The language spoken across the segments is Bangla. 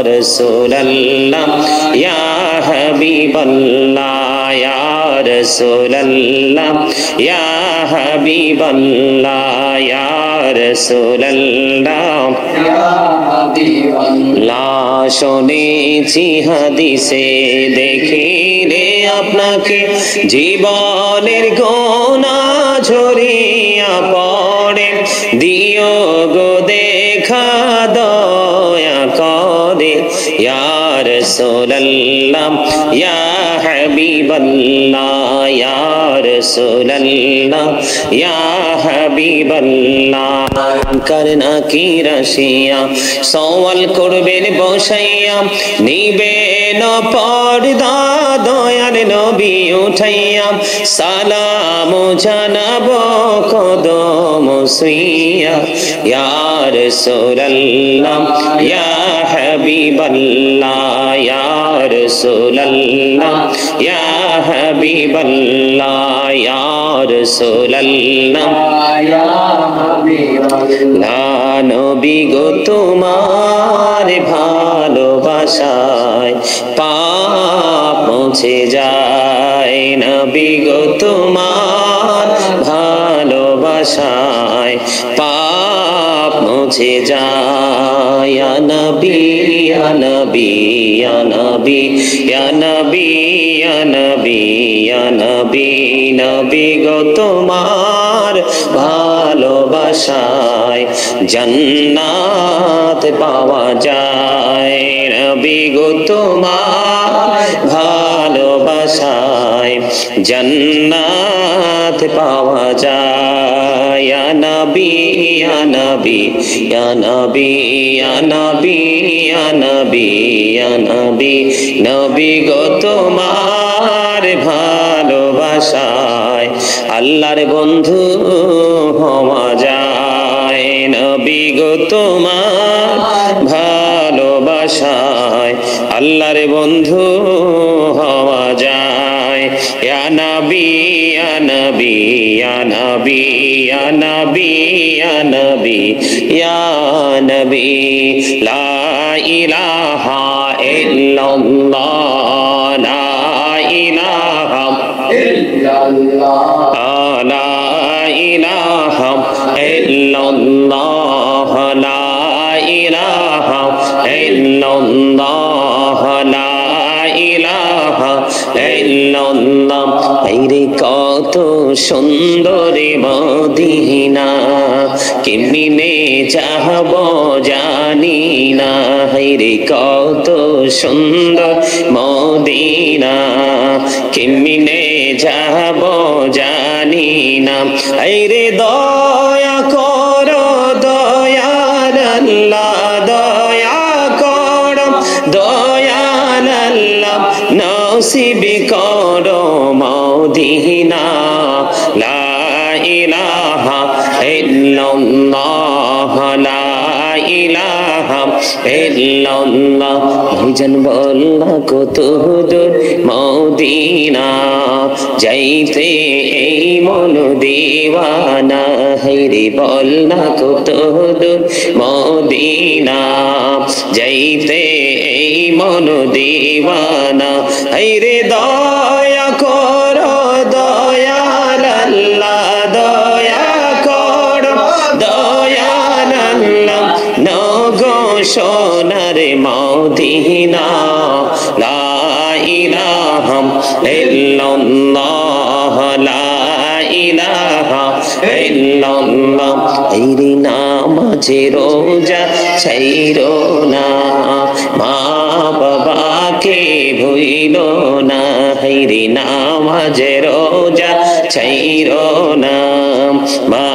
রাসূলুল্লাহ ইয়া হাবিবাল্লাহ ইয়া রাসূলুল্লাহ ইয়া হাবিবাল্লাহ ইয়া রাসূলুল্লাহ ইয়া হাবিবাল্লাহ শুনেছি হাদিসে দেখিলে আপনাকে জীবনের গোনা ঝরিয়া পড়ে দিও গো দেখা দয়া করে ইয়া রাসূলুল্লাহ ইয়া হাবিবাল্লাহ ইয়া রাসূলুল্লাহ ইয়া হাবিবাল্লাহ করনা কি রাশিয়া সওয়াল করবেন বসাইয়া নিবেন পর্দা দয়ার নবী উঠাইয়া সালাম জানাবো কদম ছুঁইয়া ইয়া রাসূলুল্লাহ ইয়া হাবিবাল্লাহ ইয়া রাসূলুল্লাহ ইয়া হাবিবাল্লাহ ইয়া রাসূলুল্লাহ ইয়া হাবিবাল্লাহ নবী গো তোমার ভালোবাসায় পাপ মুছে যায় নবী গো তোমার ভালোবাসায় পাপ মুছে যায় ইয়া নবী ইয়া নবী ইয়া নবী ইয়া নবী ইয়া নবী ইয়া নবী নবী গো তোমার ভালোবাসায় জান্নাত পাওয়া যায় নবী গো তোমার ভালোবাসায় জান্নাত পাওয়া যায় ইয়া নবী ইয়া নবী ইয়া নবী ইয়া নবী ইয়া নবী ইয়া নবী নবী গো তোমার ভালোবাসায় আল্লাহর বন্ধু হওয়া যায় নবী গো তোমার ভালোবাসায় আল্লাহর বন্ধু হওয়া যায় ইয়া নবী ইয়া নবী ইয়া নবী ইয়া নবী ইয়া নবী ইয়া নবী লা ইলাহা ইল্লাল্লাহ লা ইলাহা ইল্লাল্লাহ লা ইলাহা ইল্লাল্লাহ লা ইলাহা ইল্লাল্লাহ লা ইলাহা ইল্লাল্লাহ আইরে কত সুন্দর মদিনা কেমনে যাব জানি না হাইরে কত সুন্দর মদিনা কেমনে যাব জানি না আইরে দয়া করো দয়াল আল্লাহ দয়া করো দয়াল আল্লাহ নসিব করো মদিনা লা ইলাহা ইল্লাল্লাহ লা ইলাহা ইল্লাল্লাহ ভাইজান বলনা কত দূর মদিনা যাইতে এই মন দিওয়ানা হাইরে বলনা কত দূর মদিনা যাইতে এই মন দিওয়ানা হাইরে দয়া করো দয়াল আল্লাহ দয়া করো দয়াল আল্লাহ নগো সোনার মদিনা লা ইলাহা ইল্লাল্লাহ লা ইলাহা ইল্লাল্লাহ আইরে নামাজে রোজা ছাইরো না মা বাবাকে ভুইলো না হাইরে নামাজে রোজা ছাইরো না মা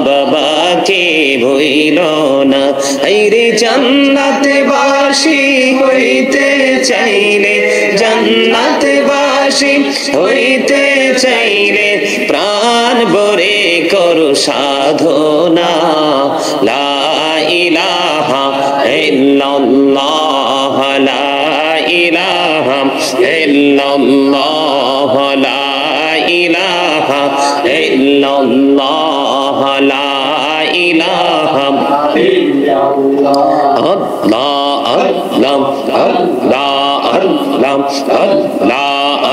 বাবাকে ভুইলো না হাইরে জান্নাতে বাসী হইতে চাইলে জান্নাতে বাসী হইতে চাইলে প্রাণ ভরে করো সাধনা লা ইলাহা ইল্লাল্লাহ লা ইলাহা ইল্লাল্লাহ লা ইলাহা ইল্লাল্লাহ লা ইলাহা ইল্লাল্লাহ আল্লাহ আল্লাহ আল্লাহ আল্লাহ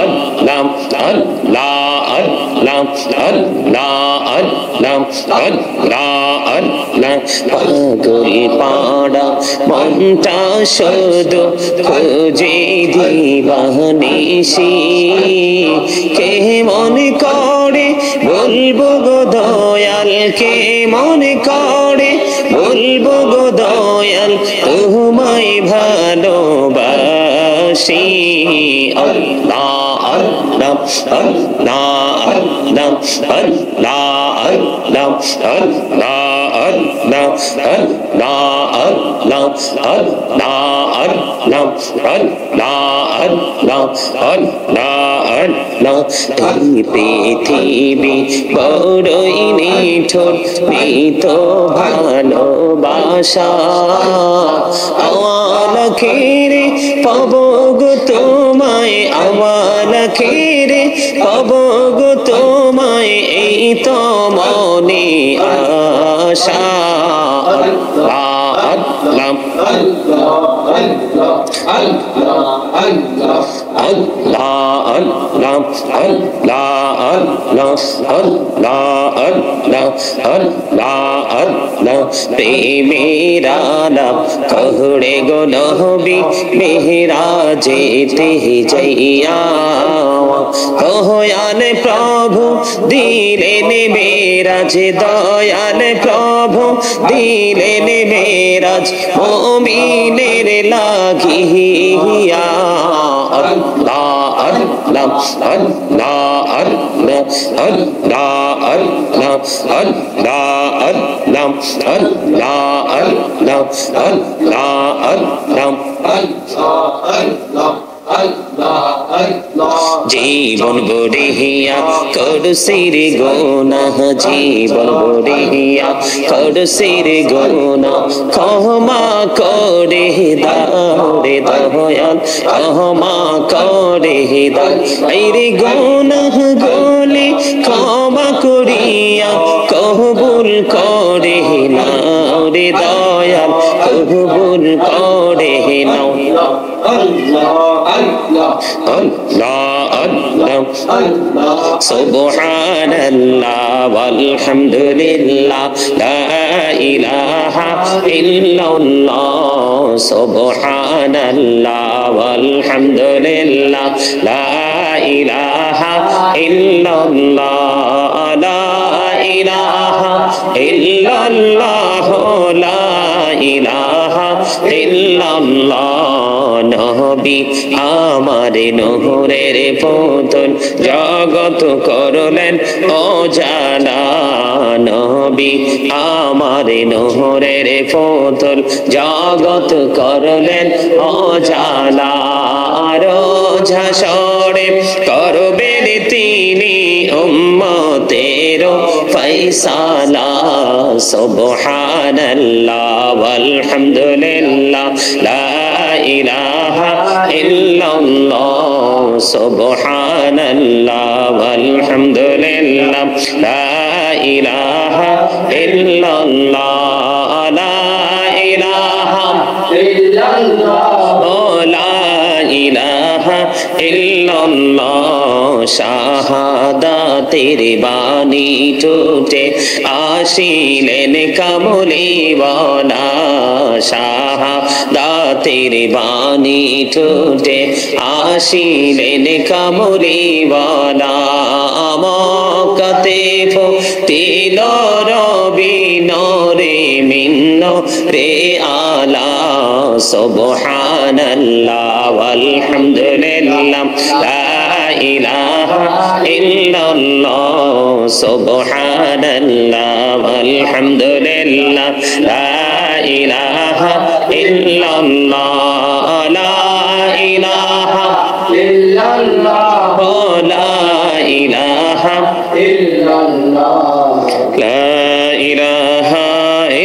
আল্লাহ আল্লাহ আল্লাহ আল্লাহ আল্লাহ আল্লাহ আল্লাহ আল্লাহ পাগল পাড়া মনটা শুধু খুঁজে দিবানিসি কে মনে করে বলবো গো দয়াল কে মনে করে বলবো গো দয়াল তোমায় ভালোবাসি আল্লাহ আল্লাহ আল্লাহ আল্লাহ আল্লাহ আল্লাহ আল্লাহ আল্লাহ আল্লাহ আল্লাহ আল্লাহ আল্লাহ আল্লাহ আল্লাহ আল্লাহ আল্লাহ এই পৃথিবী বড়ই নিঠুর মৃত ভালোবাসা আমার খেরে পাবো গো তোমায় আমার খেরে পাবো গো তোমায় এই তো মনে আশা আল্লাহ আল্লাহ আল্লাহ আল্লাহ আল্লাহ আল্লাহ আল্লাহ আল্লাহ আল্লাহ আল্লাহ আল্লাহ আল্লাহ প্রেমের আলাপ কহড়ে গো নবী মেহরাজেতে যাইয়া দয়াল প্রভু দিলেন মেরাজ দয়াল প্রভু দিলেন মেরাজ মুমিনের লাগিয়া আল্লাহ আল্লাহ আল্লাহ আল্লাহ আল্লাহ আল্লাহ আল্লাহ আল্লাহ আল্লাহ আল্লাহ আল্লাহ আল্লাহ জীবন গড়িয়া করছির গোনাহ জীবন গড়িয়া করছির গোনাহ ক্ষমা করে দাও রে দয়াল ক্ষমা করে দাও এই রে গোনাহ গলে ক্ষমা করিয়া কবুল করে নাও রে দয়াল কবুল করে নাও আল্লাহ আল্লাহ আল্লাহ আল্লাহ সুবহানাল্লাহ ওয়ালহামদুলিল্লাহ লা ইলাহা ইল্লাল্লাহ সুবহানাল্লাহ ওয়ালহামদুলিল্লাহ লা ইলাহা ইল্লাল্লাহ লা ইলাহা ইল্লাল্লাহ লা ইলাহা ইল্লাল্লাহ নবী আমার নহরের পুতুল জগত করলেন অজানা নবী আমার নহরের পুতুল জগত করলেন অজানা রোজ হাসরে করবেন তিনি উম্মতের ফয়সালা সুবহানাল্লাহ ওয়ালহামদুলিল্লাহ লা ইলাহা ইল্লাল্লাহ সুবহানাল্লাহ ওয়ালহামদুলিল্লাহ লা ইলাহা ইল্লাল্লাহ লা ইলাহা ইল্লাল্লাহ লা ইলাহা ইল্লাল্লাহ শাহাদাতের বাণী টুটে আসিলেন কামলিওয়ালা শাহাদাতের বাণী টুটে আসিলেন কামলিওয়ালা মক্কাতে ফুটিল রবি নরে মিন্ন রে আলা সুবহানাল্লাহ ওয়ালহামদুলিল্লাহ লা ইলাহা ইল্লাল্লাহ সুবহানাল্লাহ ওয়ালহামদুলিল্লাহ লা ইলাহা ইল্লাল্লাহ লা ইলাহা ইল্লাল্লাহ লা ইলাহা ইল্লাল্লাহ লা ইলাহা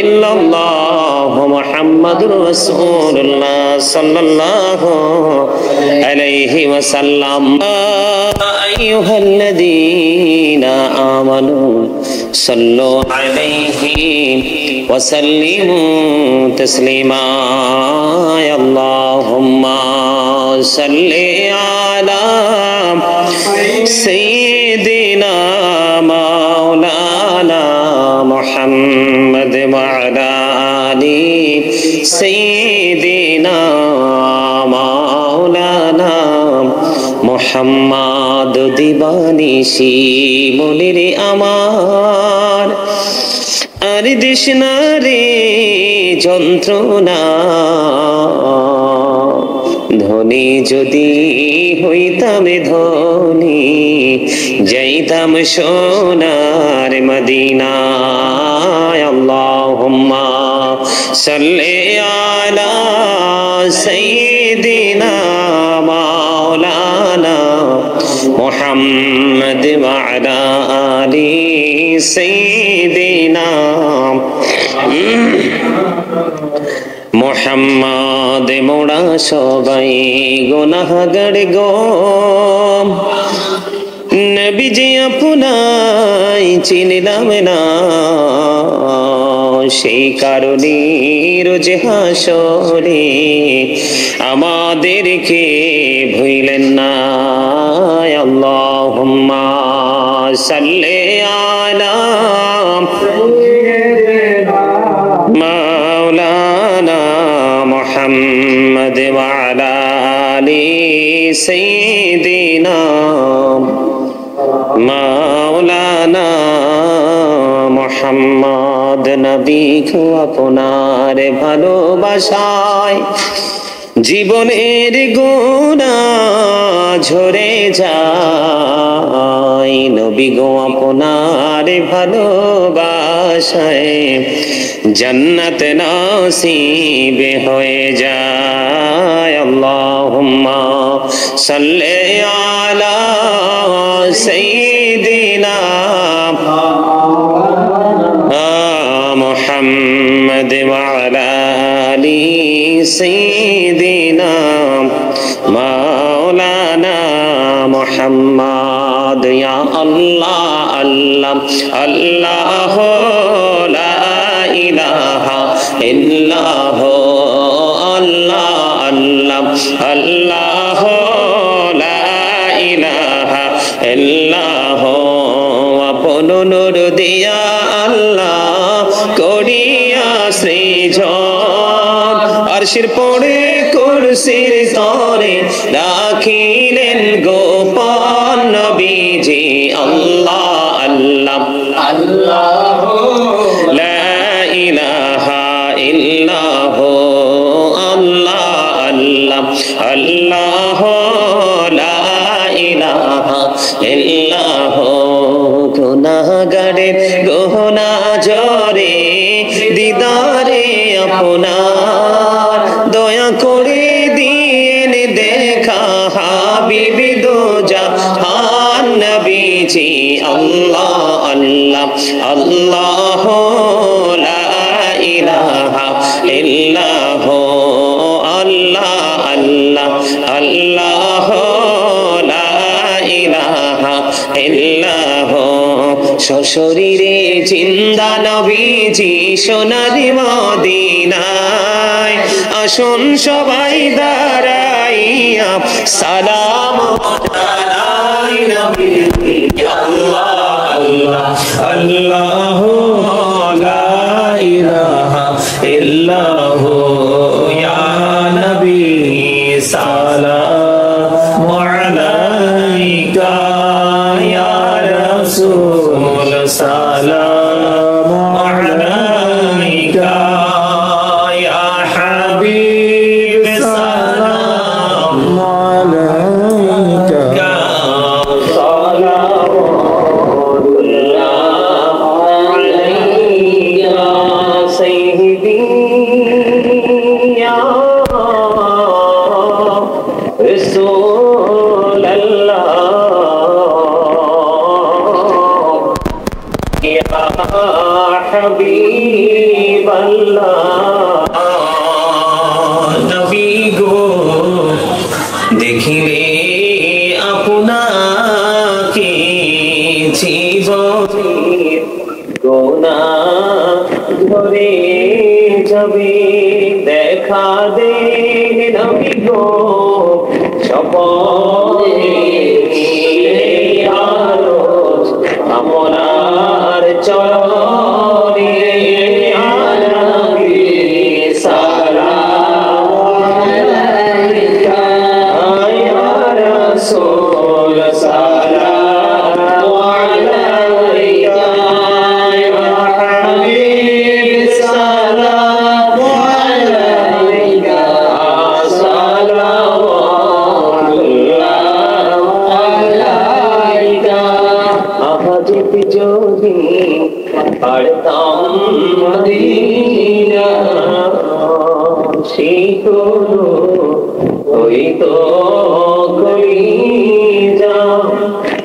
ইল্লাল্লাহ মুহাম্মাদুর রাসূলুল্লাহ সাল্লাল্লাহু আলাইহি ওয়াসাল্লাম আইয়ুহাল্লাযীনা আমানু সাল্লু আলাইহি ওয়া সাল্লিমু তাসলিমা আল্লাহুম্মা সাল্লি আলা সাইয়্যিদিনা মাওলানা মুহাম্মদ ওয়া আলা আলি সাইয়্যিদিনা মাওলানা মুহাম্মদ দিবানিশি মনির আমার আর দিশনা রে যন্ত্রণা ধনী যদি হইতাম ধনী যাইতাম সোনার মদিনায় আল্লাহুম্মা সাল্লি আলা সাইয়্যিদিনা মাওলানা মুহাম্মদ ওয়া আলা আলি সাইয়্যিদিনা মুহাম্মদ মোরা সবাই গুনাহগার গো নবীজি আপনাই চিনলাম না সেই কারণে রোজ হাসরে আমাদেরকে ভুলেন না আল্লাহুম্মা সাল্লি আলা মাওলানা মুহাম্মদ ওয়া আলা আলি সাইয়্যিদিনা মাওলানা মুহাম্মদ নবী কো আপনার ভালোবাসায় জীবনের গুনাহ ঝরে যায় নবী গো আপনার ভালোবাসায় জান্নাত নসিব হয়ে যায় আল্লাহুম্মা সাল্লি আলা সাইয়্যিদিনা মুহাম্মদ ওয়া আলা আলি সাইয়্যিদিনা মাওলানা মুহাম্মদ ইয়া আল্লাহ আল্লাহ আল্লাহ লা ইলাহা ইল্লাহ আল্লাহ আল্লাহ আল্লাহ লা ইলাহা ইল্লাহ আপন নূর দিয়া আল্লাহ করিয়া সৃজন আরশের পরে কুরসির তরে রাখিলেন গোপন নবীজি আল্লাহ আল্লাহ আল্লাহ লা ইলাহা ইল্লাহ আল্লাহ আল্লাহ আল্লাহ লা ইলাহা ইল্লাহ গুনাহগারের গহনা জরে দিদারে আপনার দয়া করে দিয়েন দেখা হাবিবি দো জাহান নবীজি আল্লাহ আল্লাহ আল্লাহ লা ইলাহা ইল্লাহ আল্লাহ আল্লাহ আল্লাহ লা ইলাহা ইল্লাহ সশরীরে জিন্দা নবীজি সোনার মদিনায় আসুন সবাই দাঁড়াইয়া সালাম জানাই নবীজি আল্লাহ আল্লাহ আল্লাহ লা ইলাহা ইল্লাহ ইয়া নবী সালামু আলাইকা ইয়া রাসূল সালামু আলাইকা ইয়া হাবিব সালামু আলাইকা গো সপনে আরজ আপনার চরণে ইয়া নবী সালাম আলাইকা ইয়া রাসূল সালাম আলাইকা ইয়া হাবিব সালাম আলাইকা সালাওয়াতুল্লাহ আলাইকা আজ যদি পড়তাম মদিনা শিখলো ওই তো কলিজা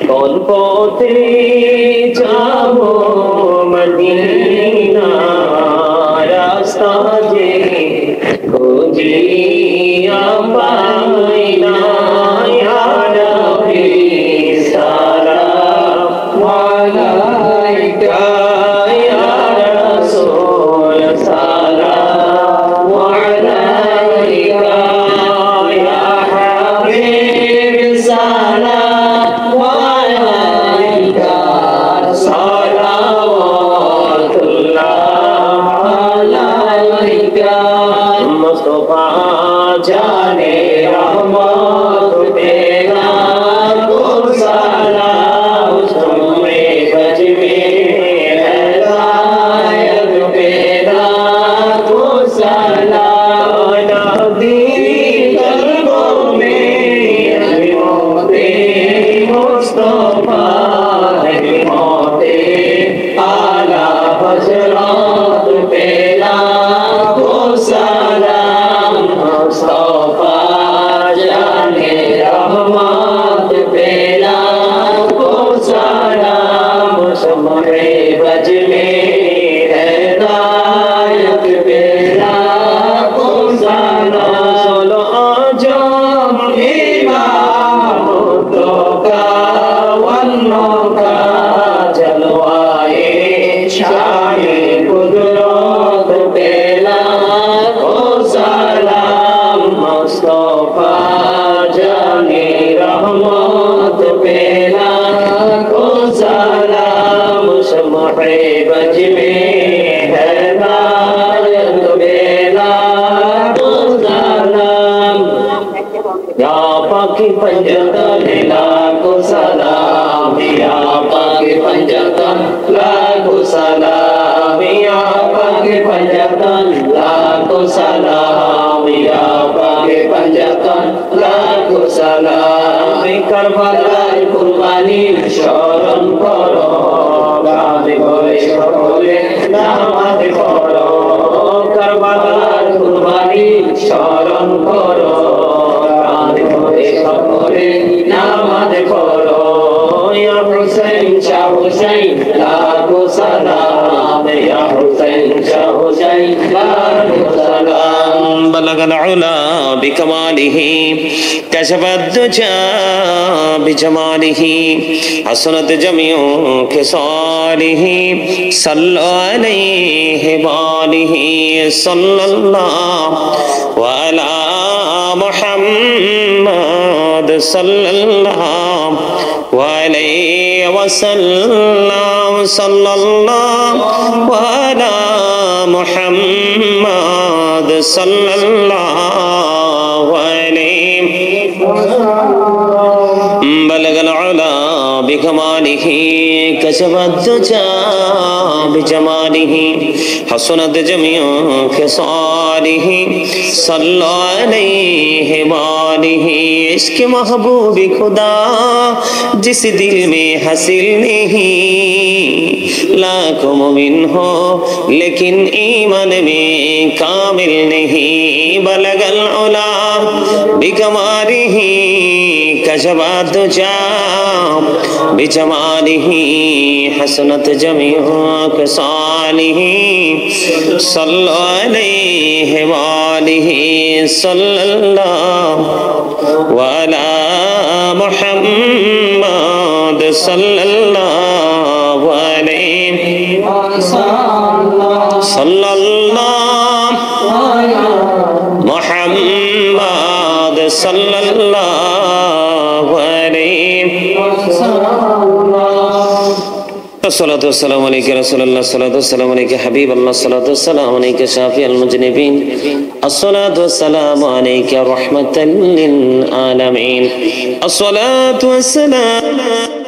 কোন পথে যাব মদিনা রাস্তা যে খুঁজিয়া পাই না ইয়া নবী সালাম আলাইকা ইয়া রাসূল সালাম আলাইকা ইয়া হাবিব সালাম আলাইকা সালাওয়াতুল্লাহ আলাইকা মুস্তাফা জানে রহমত তেরা को सलाम तुम्हें बज में हिदायत तेरा को सलाम नदी कल्बों में मोते मुस्तफा है मोते आला हजरत तेरा को सलाम मुस्तफा जाने रहमत तेरा को सलाम शम्मे बज में हिदायत तेरा को सलाम सोलो आजम इमाम तो का वन्नो का जलवाए शाये कुदरत तेरा को सलाम मुस्तफा जाने रहमत पेला को सलाम शम्मे बज में हिदायत पेला को सलाम या पाकी पंजतन लाखो सलाम या पाकी पंजतन लाखो सलाम या पाकी पंजतन लाखो सलाम या पाकी पंजतन लाखो सलाम करबलार कुर्बानी शरण करो गादे बोले সকলে নামাজ পড়ো করবলার কুরবানি স্মরণ করো গাদে बोले সকলে নামাজ পড়ো ইয়া হুসাইন শাহ হুসাইন লাখো সালাম ইয়া হুসাইন শাহ হুসাইন লাখো সালাম بلغ العلا بكماله كشف الدجى بجماله حسنت جميع خصاله صلوا عليه وآله صلى الله وعلى محمد صلى الله وعليه وسلم صلى الله وعلى محمد صلى الله عليه بلغ العلا بكماله كشف الدجى بجماله حسنت جميع خصاله صلى عليه وآله عشق محبوب खुदा जिस दिल में हासिल नहीं लाखों मुमिन हो लेकिन ईमान में कामिल नहीं बलगल उला बिकमालिही कशफत दुजा बिजमालिही हसनत जमीउ कसालिही सल्लल्लाहु अलैहि वालिही सल्लल्लाहु अला मुहम्मद सल्लल्लाहु अलैहि सल्लल्लाहु मुहम्मद সাল্লাল্লাহু আলাইহি الصلاة والسلام عليك يا رسول الله الصلاة والسلام عليك يا حبيب الله الصلاة والسلام عليك يا شافي المذنبين الصلاة والسلام عليك يا رحمة للعالمين الصلاة والسلام